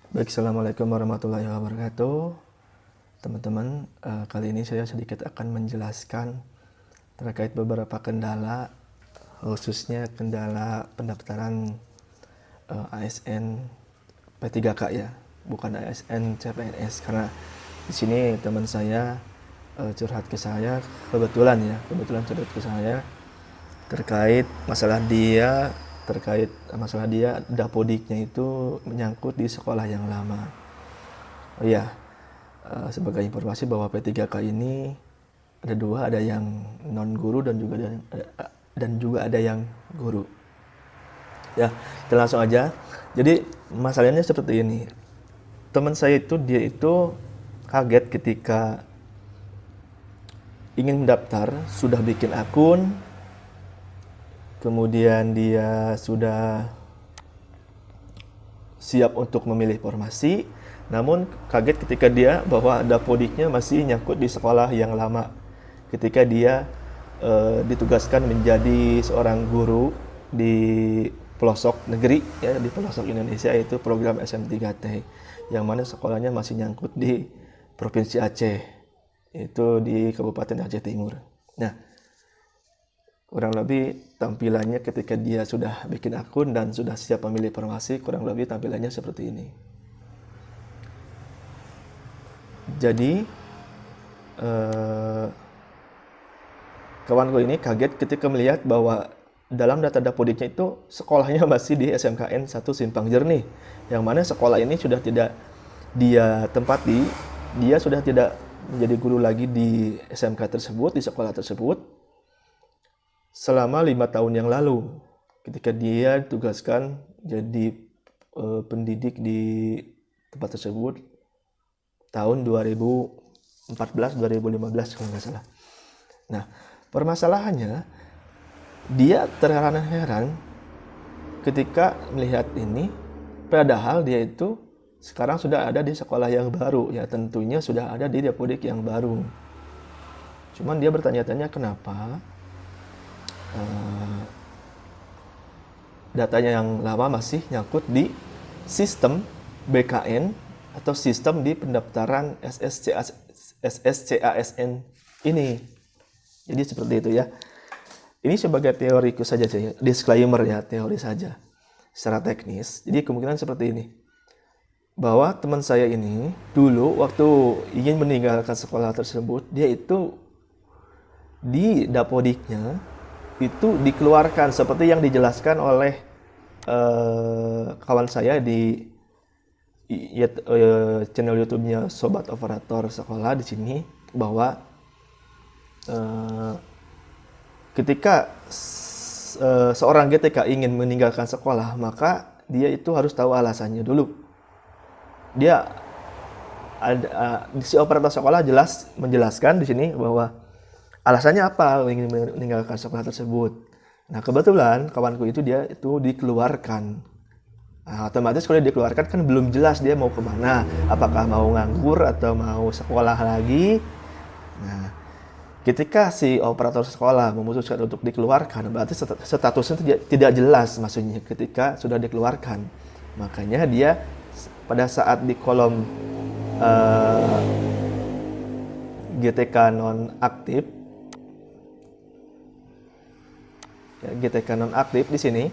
Baik, Assalamualaikum warahmatullahi wabarakatuh. Teman-teman, kali ini saya sedikit akan menjelaskan terkait beberapa kendala, khususnya kendala pendaftaran ASN P3K ya, bukan ASN CPNS. Karena di sini teman saya curhat ke saya, kebetulan curhat ke saya terkait masalah dia dapodiknya itu menyangkut di sekolah yang lama. Oh iya, sebagai informasi bahwa P3K ini ada dua, ada yang non guru dan juga ada yang guru. Ya, kita langsung aja. Jadi masalahnya seperti ini. Teman saya dia itu kaget ketika ingin mendaftar, sudah bikin akun, kemudian dia sudah siap untuk memilih formasi, namun kaget ketika dia bahwa dapodiknya masih nyangkut di sekolah yang lama. Ketika dia ditugaskan menjadi seorang guru di pelosok negeri ya, di pelosok Indonesia, yaitu program SM3T, yang mana sekolahnya masih nyangkut di Provinsi Aceh, itu di Kabupaten Aceh Timur. Nah, kurang lebih tampilannya ketika dia sudah bikin akun dan sudah siap memilih formasi, kurang lebih tampilannya seperti ini. Jadi kawanku ini kaget ketika melihat bahwa dalam data dapodiknya itu sekolahnya masih di SMKN 1 Simpang Jernih, yang mana sekolah ini sudah tidak dia tempati, dia sudah tidak menjadi guru lagi di SMK tersebut, di sekolah tersebut, selama 5 tahun yang lalu, ketika dia ditugaskan jadi pendidik di tempat tersebut tahun 2014-2015 kalau nggak salah. Nah, permasalahannya dia terheran-heran ketika melihat ini, padahal dia itu sekarang sudah ada di sekolah yang baru, ya tentunya sudah ada di dapodik yang baru. Cuman dia bertanya-tanya kenapa datanya yang lama masih nyangkut di sistem BKN atau sistem di pendaftaran SSCASN ini. Jadi seperti itu ya. Ini sebagai teoriku saja, disclaimer ya, teori saja. Secara teknis, jadi kemungkinan seperti ini. Bahwa teman saya ini dulu waktu ingin meninggalkan sekolah tersebut, dia itu di dapodiknya itu dikeluarkan seperti yang dijelaskan oleh kawan saya di channel YouTube-nya Sobat Operator Sekolah di sini, bahwa ketika seorang GTK ingin meninggalkan sekolah, maka dia itu harus tahu alasannya dulu. Dia si operator sekolah menjelaskan di sini bahwa alasannya apa ingin meninggalkan sekolah tersebut. Nah, kebetulan kawanku itu dia itu dikeluarkan. Nah, otomatis kalau dikeluarkan kan belum jelas dia mau kemana, apakah mau nganggur atau mau sekolah lagi. Nah, ketika si operator sekolah memutuskan untuk dikeluarkan, berarti statusnya tidak jelas, maksudnya ketika sudah dikeluarkan. Makanya dia pada saat di kolom GTK nonaktif, ya, GTK nonaktif di sini,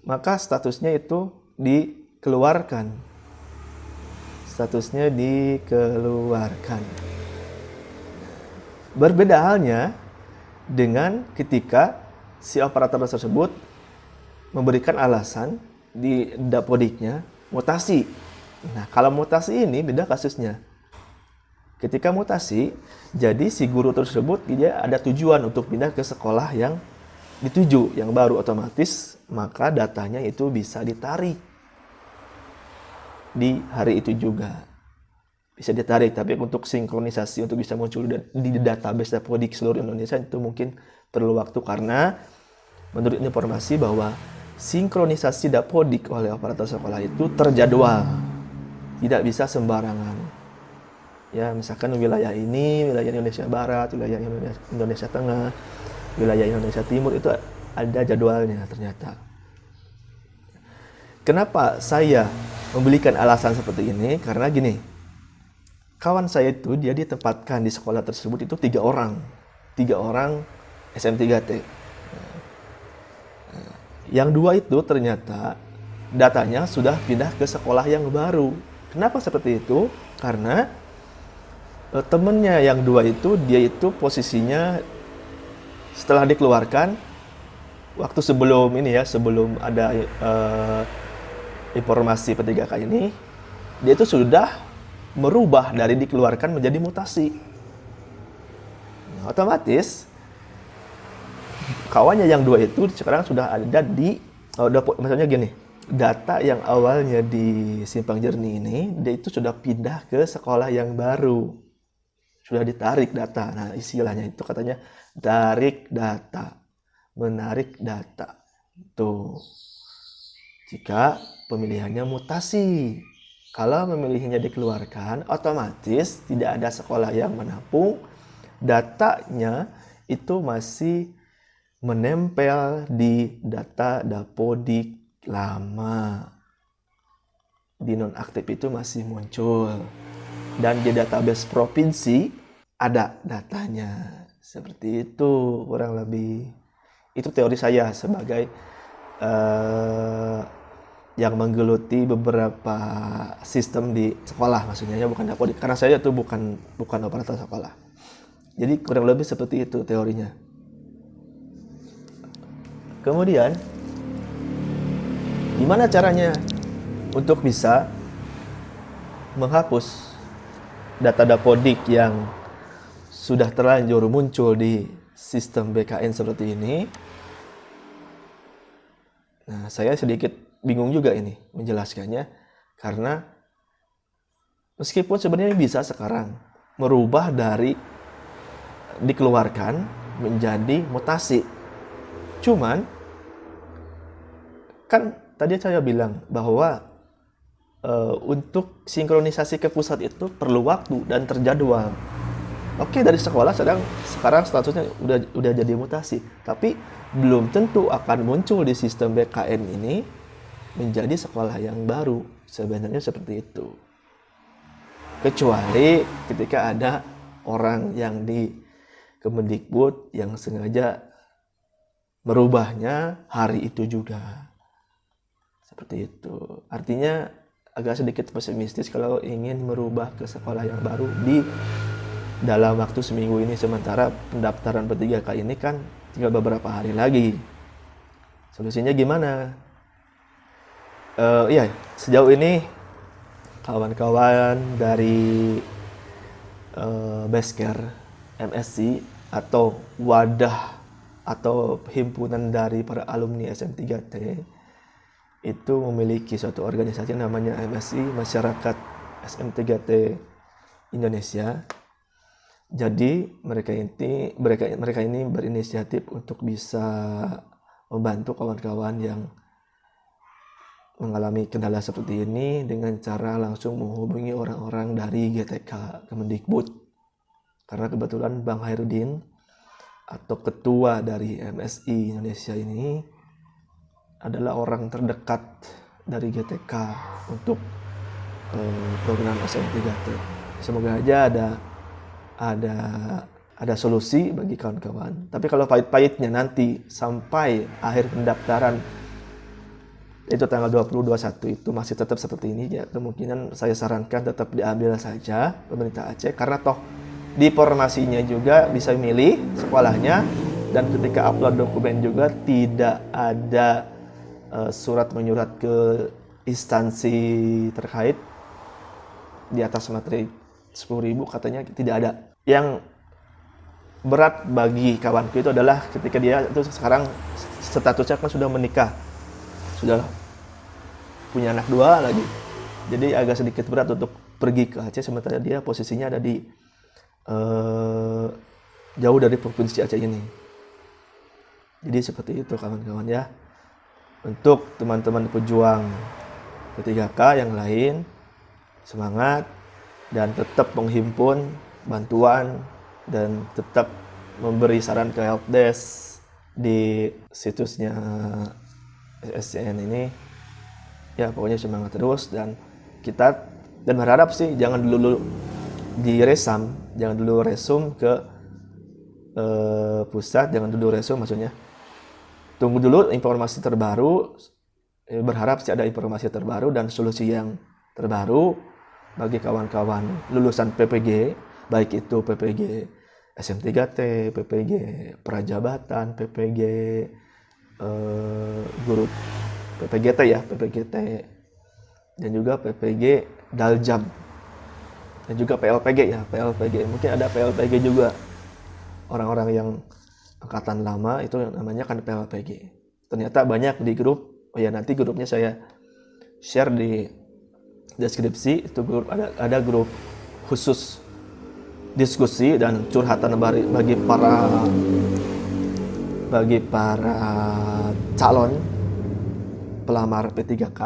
maka statusnya itu dikeluarkan. Statusnya dikeluarkan. Berbeda halnya dengan ketika si operator tersebut memberikan alasan di dapodiknya mutasi. Nah, kalau mutasi ini beda kasusnya. Ketika mutasi, jadi si guru tersebut dia ada tujuan untuk pindah ke sekolah yang dituju, yang baru, otomatis maka datanya itu bisa ditarik di hari itu juga. Bisa ditarik, tapi untuk sinkronisasi untuk bisa muncul di database dapodik seluruh Indonesia itu mungkin perlu waktu, karena menurut informasi bahwa sinkronisasi dapodik oleh operator sekolah itu terjadwal, tidak bisa sembarangan. Ya, misalkan wilayah ini, wilayah Indonesia Barat, wilayah Indonesia Tengah, wilayah Indonesia Timur, itu ada jadwalnya ternyata. Kenapa saya memberikan alasan seperti ini karena gini, kawan saya itu dia ditempatkan di sekolah tersebut itu 3 orang SM3T. Yang 2 itu ternyata datanya sudah pindah ke sekolah yang baru. Kenapa seperti itu? Karena temennya yang 2 itu dia itu posisinya setelah dikeluarkan waktu sebelum ini ya, sebelum ada informasi P3K ini, dia itu sudah merubah dari dikeluarkan menjadi mutasi. Nah, otomatis kawannya yang 2 itu sekarang sudah ada di maksudnya gini, data yang awalnya di Simpang Jernih ini dia itu sudah pindah ke sekolah yang baru, sudah ditarik data. Nah, istilahnya itu katanya tarik data, menarik data. Tuh, jika pemilihannya mutasi. Kalau memilihnya dikeluarkan, otomatis tidak ada sekolah yang menampung, datanya itu masih menempel di data Dapodik lama. Di nonaktif itu masih muncul. Dan di database provinsi ada datanya. Seperti itu kurang lebih. Itu teori saya sebagai yang menggeluti beberapa sistem di sekolah, maksudnya bukan Dapodik. Karena saya itu bukan operator sekolah. Jadi kurang lebih seperti itu teorinya. Kemudian, gimana caranya untuk bisa menghapus data Dapodik yang sudah terlanjur muncul di sistem BKN seperti ini? Nah, saya sedikit bingung juga ini menjelaskannya, karena meskipun sebenarnya bisa sekarang merubah dari dikeluarkan menjadi mutasi. Cuman kan tadi saya bilang bahwa untuk sinkronisasi ke pusat itu perlu waktu dan terjadwal. Oke, dari sekolah sekarang statusnya udah jadi mutasi, tapi belum tentu akan muncul di sistem BKN ini menjadi sekolah yang baru. Sebenarnya seperti itu. Kecuali ketika ada orang yang di Kemendikbud yang sengaja merubahnya hari itu juga. Seperti itu. Artinya agak sedikit pesimistis kalau ingin merubah ke sekolah yang baru di dalam waktu seminggu ini, sementara pendaftaran P3K ini kan tinggal beberapa hari lagi. Solusinya gimana? Iya, sejauh ini kawan-kawan dari Basker MSC atau wadah atau himpunan dari para alumni SM3T itu memiliki suatu organisasi namanya MSI, Masyarakat SM3T Indonesia. Jadi mereka ini berinisiatif untuk bisa membantu kawan-kawan yang mengalami kendala seperti ini dengan cara langsung menghubungi orang-orang dari GTK Kemendikbud. Karena kebetulan Bang Hairudin atau ketua dari MSI Indonesia ini adalah orang terdekat dari GTK untuk program SM3T. Semoga aja ada solusi bagi kawan-kawan. Tapi kalau pahit-pahitnya nanti sampai akhir pendaftaran itu tanggal 20-21 itu masih tetap seperti ini, ya kemungkinan saya sarankan tetap diambil saja pemerintah Aceh, karena toh di formasinya juga bisa milih sekolahnya, dan ketika upload dokumen juga tidak ada surat menyurat ke instansi terkait di atas materi 10.000 katanya tidak ada. Yang berat bagi kawanku itu adalah ketika dia itu sekarang statusnya kan sudah menikah, sudah punya anak 2 lagi, jadi agak sedikit berat untuk pergi ke Aceh, sementara dia posisinya ada di jauh dari provinsi Aceh ini. Jadi seperti itu kawan-kawan ya. Untuk teman-teman pejuang P3K yang lain, semangat dan tetap menghimpun bantuan dan tetap memberi saran ke helpdesk di situsnya SSCN ini, Ya pokoknya semangat terus, dan berharap sih jangan dulu diresum, jangan dulu resum ke pusat, jangan dulu resum maksudnya. Tunggu dulu informasi terbaru, berharap sih ada informasi terbaru dan solusi yang terbaru bagi kawan-kawan lulusan PPG, baik itu PPG SM3T, PPG Prajabatan, PPG guru PPGT ya, PPGT, dan juga PPG Daljam, dan juga PLPG ya, PLPG. Mungkin ada PLPG juga, orang-orang yang angkatan lama itu namanya kan PLPG. Ternyata banyak di grup. Oh ya, nanti grupnya saya share di deskripsi. Itu grup, ada grup khusus diskusi dan curhatan bagi para calon pelamar P3K,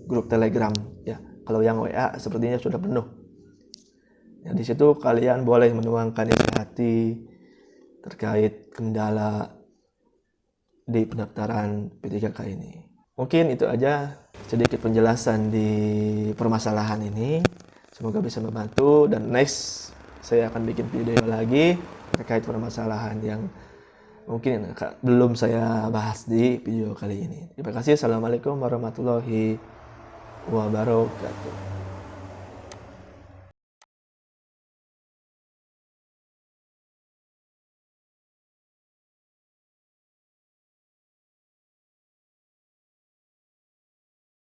grup Telegram ya. Kalau yang WA sepertinya sudah penuh. Ya, di situ kalian boleh menuangkan isi hati terkait kendala di pendaftaran P3K ini. Mungkin itu aja sedikit penjelasan di permasalahan ini. Semoga bisa membantu, dan next saya akan bikin video lagi terkait permasalahan yang mungkin belum saya bahas di video kali ini. Terima kasih. Assalamualaikum warahmatullahi wabarakatuh.